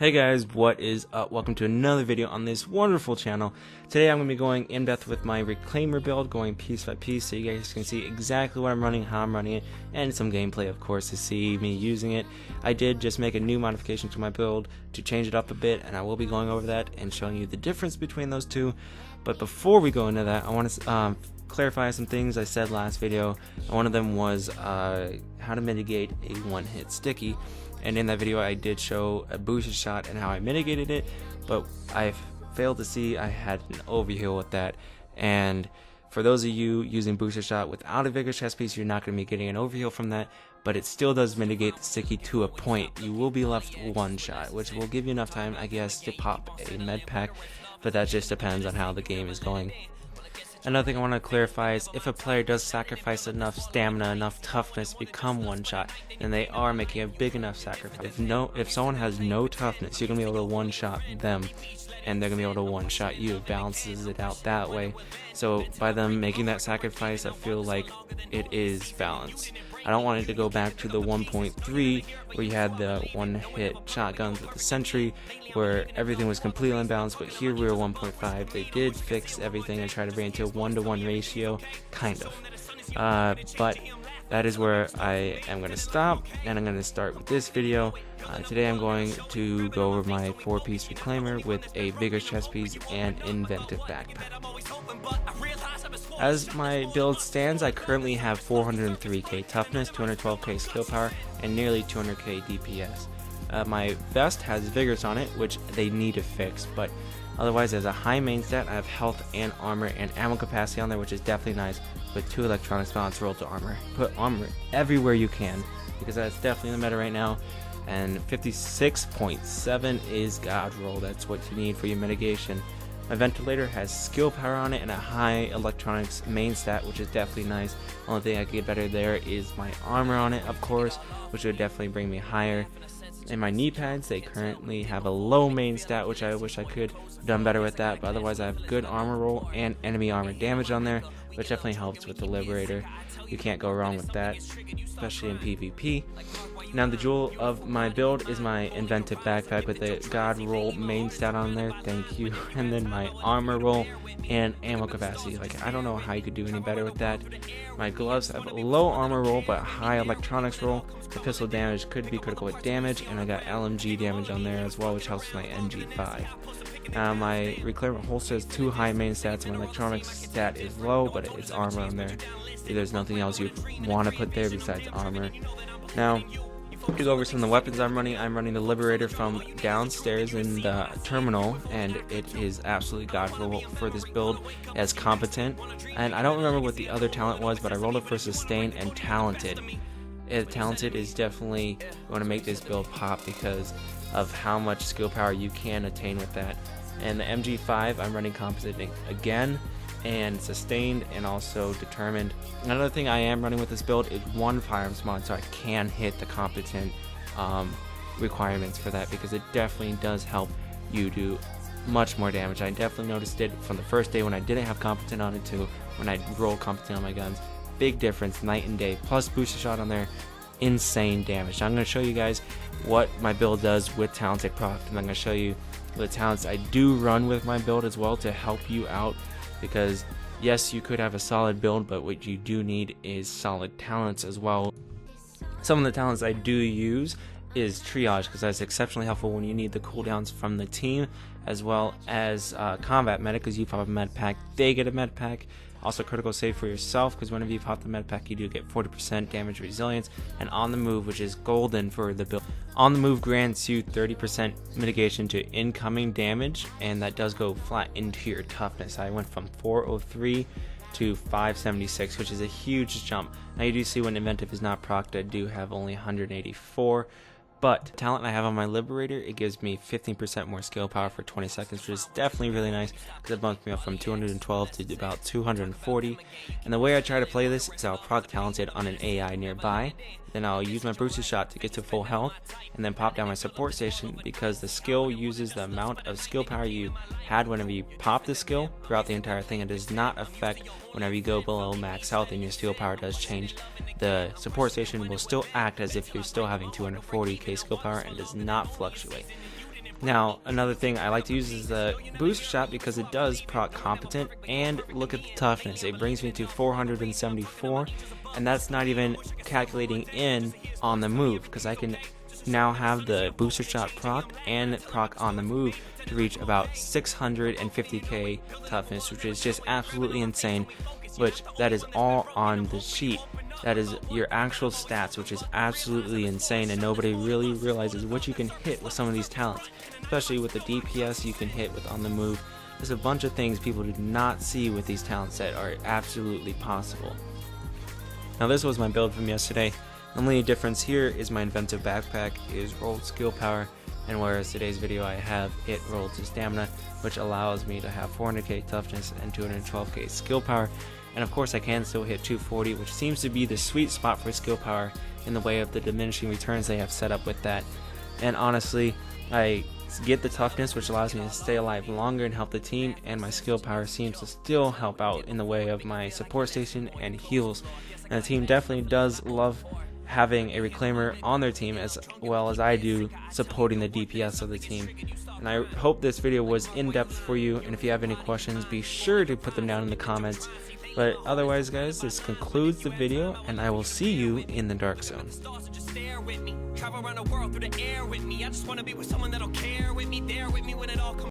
Hey guys, what is up? Welcome to another video on this wonderful channel. Today I'm going to be going in depth with my Reclaimer build, going piece by piece so you guys can see exactly what I'm running, how I'm running it, and some gameplay of course to see me using it. I did just make a new modification to my build to change it up a bit, and I will be going over that and showing you the difference between those two. But before we go into that, I want to clarify some things I said last video. One of them was how to mitigate a one-hit sticky. And in that video I did show a boosted shot and how I mitigated it, but I failed to see I had an overheal with that. And for those of you using boosted shot without a vigorous chest piece, you're not going to be getting an overheal from that, but it still does mitigate the sticky to a point. You will be left one shot, which will give you enough time, I guess, to pop a med pack, but that just depends on how the game is going. Another thing I want to clarify is if a player does sacrifice enough stamina, enough toughness to become one shot, then they are making a big enough sacrifice. If someone has no toughness, you're going to be able to one shot them, and they're going to be able to one shot you. It balances it out that way. So by them making that sacrifice, I feel like it is balanced. I don't want it to go back to the 1.3 where you had the one-hit shotguns with the sentry where everything was completely unbalanced, but here we were 1.5. They did fix everything and try to bring it to a 1-to-1 ratio, kind of. But that is where I am going to stop, and I'm going to start with this video. Today I'm going to go over my 4-piece Reclaimer with a vigorous chest piece and inventive backpack. As my build stands, I currently have 403k toughness, 212k skill power, and nearly 200k DPS. My vest has vigorous on it, which they need to fix, but otherwise as a high main stat, I have health and armor and ammo capacity on there, which is definitely nice, with 2 electronics balance rolled to armor. Put armor everywhere you can, because that's definitely in the meta right now, and 56.7 is god roll. That's what you need for your mitigation. My ventilator has skill power on it and a high electronics main stat, which is definitely nice. Only thing I could get better there is my armor on it, of course, which would definitely bring me higher. And my knee pads, they currently have a low main stat, which I wish I could have done better with that, but otherwise I have good armor roll and enemy armor damage on there, which definitely helps with the Liberator. You can't go wrong with that, especially in PvP. Now the jewel of my build is my inventive backpack with the god roll main stat on there, thank you, and then my armor roll and ammo capacity. Like, I don't know how you could do any better with that. My gloves have a low armor roll but high electronics roll. The pistol damage could be critical hit damage, and I got LMG damage on there as well, which helps my NG5. My Reclaimer holster has 2 high main stats, and my electronics stat is low, but it's armor on there. There's nothing else you want to put there besides armor. Now, to go over some of the weapons I'm running the Liberator from downstairs in the terminal, and it is absolutely god roll for this build as competent. And I don't remember what the other talent was, but I rolled it for sustain and talented. Talented is definitely going to make this build pop because of how much skill power you can attain with that. And the MG5 I'm running competent again, and sustained, and also determined. Another thing I am running with this build is 1 firearms mod, so I can hit the competent requirements for that, because it definitely does help you do much more damage. I definitely noticed it from the first day when I didn't have competent on it to when I roll competent on my guns. Big difference, night and day. Plus boosted shot on there, insane damage. Now I'm going to show you guys what my build does with talented proc, and I'm going to show you the talents I do run with my build as well to help you out. Because yes, you could have a solid build, but what you do need is solid talents as well. Some of the talents I do use is triage, because that's exceptionally helpful when you need the cooldowns from the team, as well as combat medic, because you pop a med pack, they get a med pack. Also critical save for yourself, because whenever you pop the med pack you do get 40% damage resilience, and on the move, which is golden for the build. On the move grants you 30% mitigation to incoming damage, and that does go flat into your toughness. I went from 403 to 576, which is a huge jump. Now you do see when inventive is not procced, I do have only 184. But the talent I have on my Liberator, it gives me 15% more skill power for 20 seconds, which is definitely really nice, because it bumps me up from 212 to about 240. And the way I try to play this is I'll proc talented on an AI nearby, then I'll use my boosted shot to get to full health, and then pop down my support station, because the skill uses the amount of skill power you had whenever you pop the skill throughout the entire thing. It does not affect whenever you go below max health and your skill power does change. The support station will still act as if you're still having 240k skill power and does not fluctuate. Now, another thing I like to use is the booster shot because it does proc competent, and look at the toughness. It brings me to 474, and that's not even calculating in on the move, because I can now have the booster shot proc and proc on the move to reach about 650k toughness, which is just absolutely insane, which that is all on the sheet. That is your actual stats, which is absolutely insane, and nobody really realizes what you can hit with some of these talents, especially with the DPS you can hit with on the move. There's a bunch of things people do not see with these talents that are absolutely possible. Now this was my build from yesterday. The only difference here is my inventive backpack is rolled skill power, and whereas today's video I have it rolled to stamina, which allows me to have 400k toughness and 212k skill power. And of course I can still hit 240, which seems to be the sweet spot for skill power in the way of the diminishing returns they have set up with that. And honestly, I get the toughness, which allows me to stay alive longer and help the team, and my skill power seems to still help out in the way of my support station and heals. And the team definitely does love having a reclaimer on their team, as well as I do supporting the DPS of the team. And I hope this video was in-depth for you, and if you have any questions, be sure to put them down in the comments. But otherwise guys, this concludes the video, and I will see you in the dark zone. Travel around the world through the air with me. I just want to be with someone that'll care with me, there with me when it all comes